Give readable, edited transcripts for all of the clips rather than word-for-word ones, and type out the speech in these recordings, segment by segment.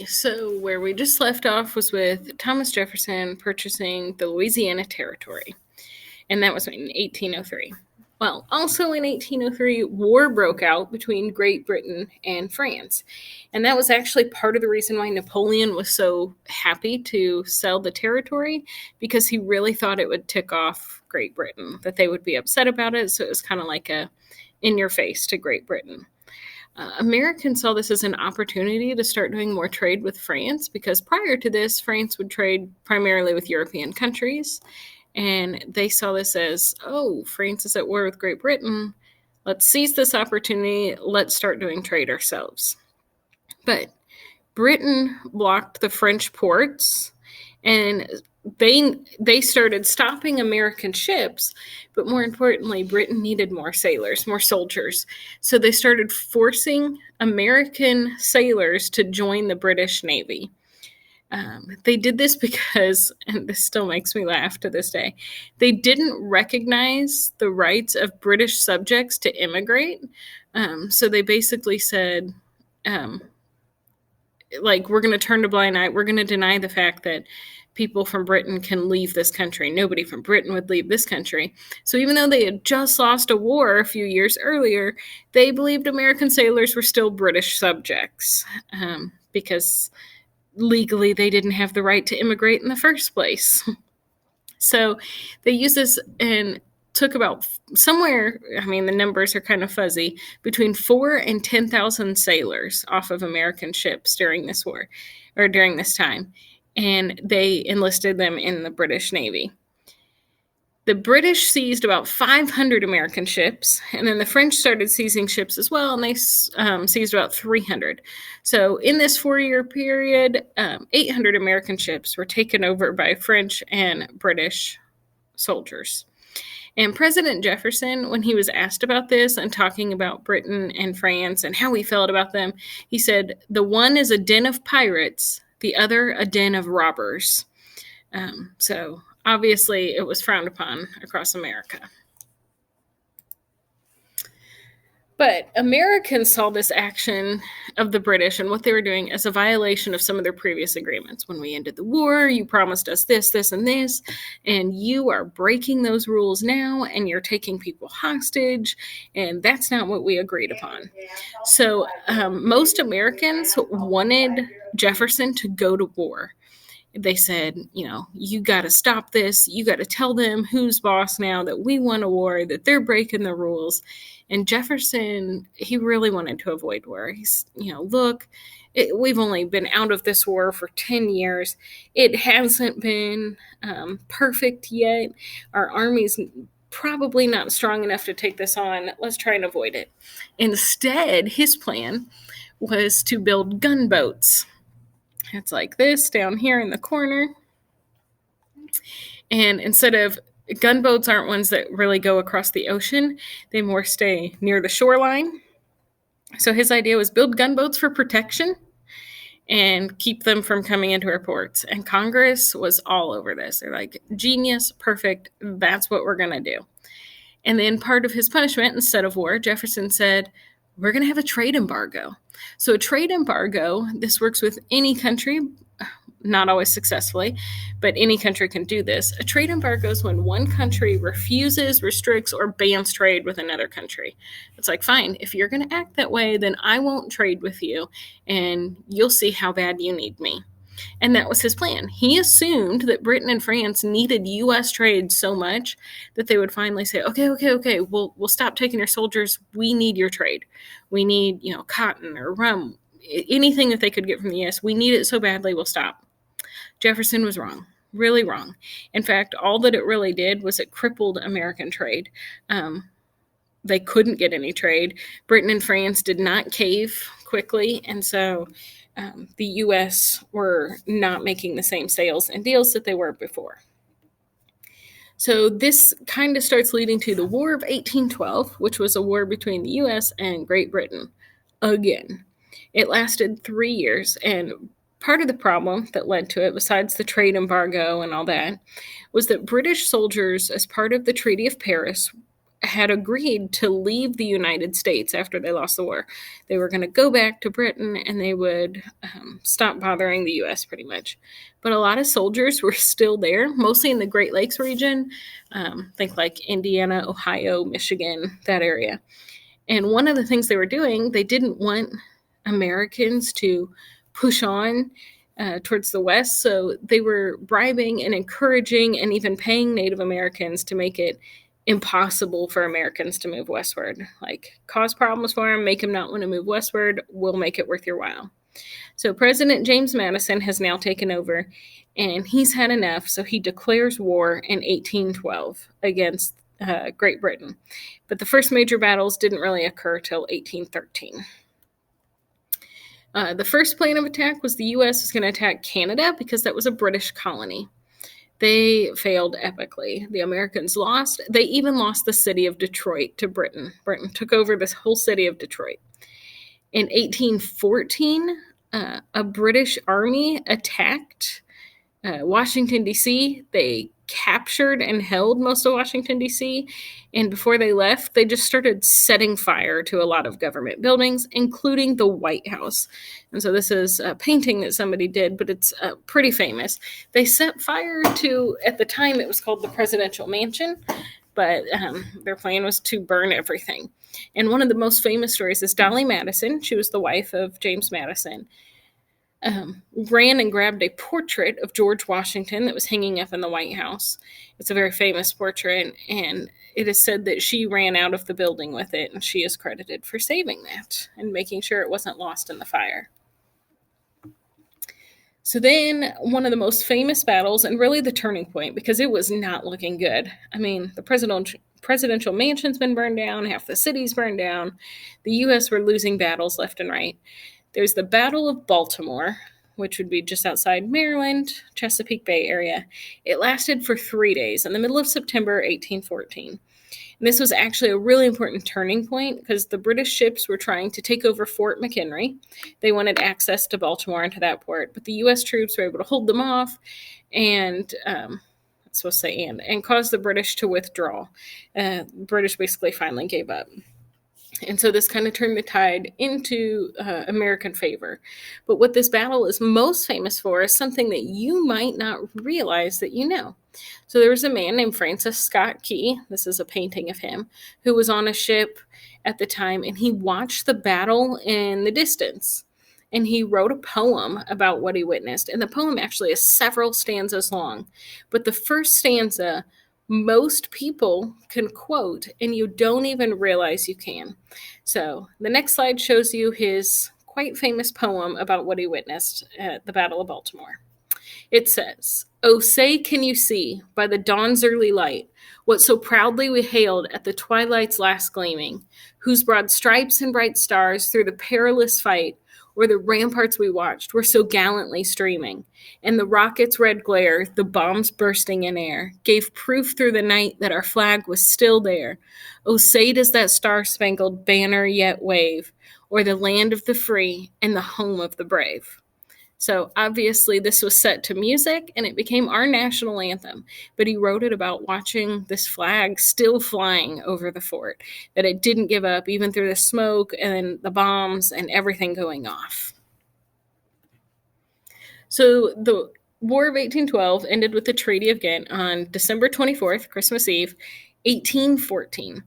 Okay, so where we just left off was with Thomas Jefferson purchasing the Louisiana Territory, and that was in 1803. Well, also in 1803, war broke out between Great Britain and France. And that was actually part of the reason why Napoleon was so happy to sell the territory, because he really thought it would tick off Great Britain, that they would be upset about it. So it was kind of like a in your face to Great Britain. Americans saw this as an opportunity to start doing more trade with France, because prior to this, France would trade primarily with European countries. And they saw this as, oh, France is at war with Great Britain. Let's seize this opportunity. Let's start doing trade ourselves. But Britain blocked the French ports, and they started stopping American ships, but more importantly, Britain needed more sailors, more soldiers. So they started forcing American sailors to join the British Navy. They did this because, and this still makes me laugh to this day, they didn't recognize the rights of British subjects to immigrate. So they basically said, we're going to turn a blind eye. We're going to deny the fact that people from Britain can leave this country. Nobody from Britain would leave this country. So even though they had just lost a war a few years earlier, they believed American sailors were still British subjects, because legally they didn't have the right to immigrate in the first place. So they used this and took about somewhere, I mean, the numbers are kind of fuzzy, between 4,000 and 10,000 sailors off of American ships during this war, or during this time. And they enlisted them in the British Navy. The British seized about 500 American ships, and then the French started seizing ships as well, and they seized about 300. So in this 4-year period, 800 American ships were taken over by French and British soldiers. And President Jefferson, when he was asked about this and talking about Britain and France and how he felt about them, he said, the one is a den of pirates, the other a den of robbers. So obviously it was frowned upon across America. But Americans saw this action of the British and what they were doing as a violation of some of their previous agreements. When we ended the war, you promised us this, this, and this, and you are breaking those rules now, and you're taking people hostage, and that's not what we agreed upon. So most Americans wanted Jefferson to go to war. They said, you got to stop this. You got to tell them who's boss now, that we won a war, that they're breaking the rules. And Jefferson, he really wanted to avoid war. He's, look, we've only been out of this war for 10 years. It hasn't been perfect yet. Our army's probably not strong enough to take this on. Let's try and avoid it. Instead, his plan was to build gunboats. It's like this down here in the corner. And instead of gunboats aren't ones that really go across the ocean, they more stay near the shoreline. So his idea was build gunboats for protection and keep them from coming into our ports. And Congress was all over this. They're like, genius, perfect, that's what we're going to do. And then part of his punishment, instead of war, Jefferson said, we're going to have a trade embargo. So a trade embargo, this works with any country, not always successfully, but any country can do this. A trade embargo is when one country refuses, restricts, or bans trade with another country. It's like, fine, if you're going to act that way, then I won't trade with you, and you'll see how bad you need me. And that was his plan. He assumed that Britain and France needed U.S. trade so much that they would finally say, okay, we'll stop taking your soldiers. We need your trade. We need, cotton or rum, anything that they could get from the U.S. We need it so badly, we'll stop. Jefferson was wrong, really wrong. In fact, all that it really did was it crippled American trade. They couldn't get any trade. Britain and France did not cave quickly, and so the U.S. were not making the same sales and deals that they were before. So this kind of starts leading to the War of 1812, which was a war between the U.S. and Great Britain again. It lasted 3 years, and part of the problem that led to it, besides the trade embargo and all that, was that British soldiers, as part of the Treaty of Paris, had agreed to leave the United States after they lost the war. They were going to go back to Britain and they would stop bothering the U.S. pretty much. But a lot of soldiers were still there, mostly in the Great Lakes region. Think like Indiana, Ohio, Michigan, that area. And one of the things they were doing, they didn't want Americans to push on towards the West. So they were bribing and encouraging and even paying Native Americans to make it impossible for Americans to move westward. Like, cause problems for them, make them not want to move westward, we'll make it worth your while. So President James Madison has now taken over, and he's had enough, so he declares war in 1812 against Great Britain. But the first major battles didn't really occur till 1813. The first plan of attack was the U.S. was going to attack Canada because that was a British colony. They failed epically. The Americans lost. They even lost the city of Detroit to Britain. Britain took over this whole city of Detroit. In 1814, a British army attacked Washington, D.C. They captured and held most of Washington, D.C., and before they left, they just started setting fire to a lot of government buildings, including the White House. And so this is a painting that somebody did, but it's pretty famous. They set fire to, at the time, it was called the Presidential Mansion, but their plan was to burn everything. And one of the most famous stories is Dolly Madison. She was the wife of James Madison. Ran and grabbed a portrait of George Washington that was hanging up in the White House. It's a very famous portrait, and it is said that she ran out of the building with it, and she is credited for saving that and making sure it wasn't lost in the fire. So then one of the most famous battles, and really the turning point, because it was not looking good. I mean, the presidential mansion's been burned down, half the city's burned down. The U.S. were losing battles left and right. There's the Battle of Baltimore, which would be just outside Maryland, Chesapeake Bay area. It lasted for 3 days in the middle of September 1814. And this was actually a really important turning point because the British ships were trying to take over Fort McHenry. They wanted access to Baltimore and to that port, but the U.S. troops were able to hold them off and caused the British to withdraw. British basically finally gave up. And so this kind of turned the tide into American favor. But what this battle is most famous for is something that you might not realize that you know. So there was a man named Francis Scott Key, this is a painting of him, who was on a ship at the time, and he watched the battle in the distance. And he wrote a poem about what he witnessed. And the poem actually is several stanzas long. But the first stanza, most people can quote, and you don't even realize you can. So the next slide shows you his quite famous poem about what he witnessed at the Battle of Baltimore. It says, "Oh, say, can you see, by the dawn's early light, what so proudly we hailed at the twilight's last gleaming, whose broad stripes and bright stars through the perilous fight where the ramparts we watched were so gallantly streaming, and the rockets' red glare, the bombs bursting in air, gave proof through the night that our flag was still there. Oh, say does that star-spangled banner yet wave, o'er the land of the free and the home of the brave." So obviously this was set to music and it became our national anthem, but he wrote it about watching this flag still flying over the fort, that it didn't give up even through the smoke and the bombs and everything going off. So the War of 1812 ended with the Treaty of Ghent on December 24th, Christmas Eve, 1814.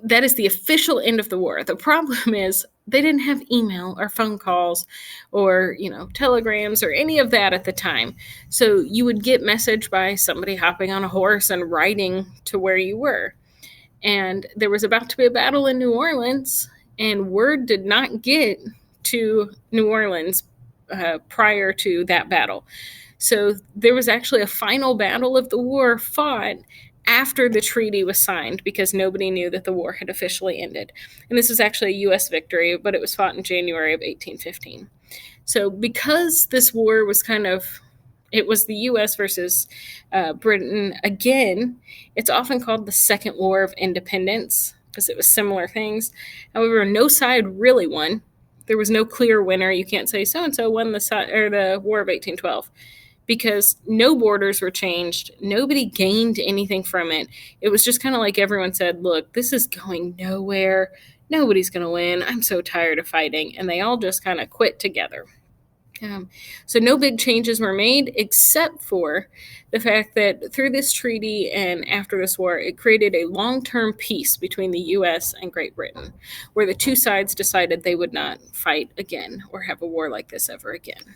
That is the official end of the war. The problem is they didn't have email or phone calls or, telegrams or any of that at the time. So you would get message by somebody hopping on a horse and riding to where you were. And there was about to be a battle in New Orleans, and word did not get to New Orleans prior to that battle. So there was actually a final battle of the war fought after the treaty was signed because nobody knew that the war had officially ended. And this was actually a U.S. victory, but it was fought in January of 1815. So because this war was it was the U.S. versus Britain again, it's often called the Second War of Independence because it was similar things. However, no side really won. There was no clear winner. You can't say so-and-so won the War of 1812. because no borders were changed. Nobody gained anything from it. It was just kind of like everyone said, look, this is going nowhere. Nobody's going to win. I'm so tired of fighting. And they all just kind of quit together. So no big changes were made, except for the fact that through this treaty and after this war, it created a long-term peace between the U.S. and Great Britain, where the two sides decided they would not fight again or have a war like this ever again.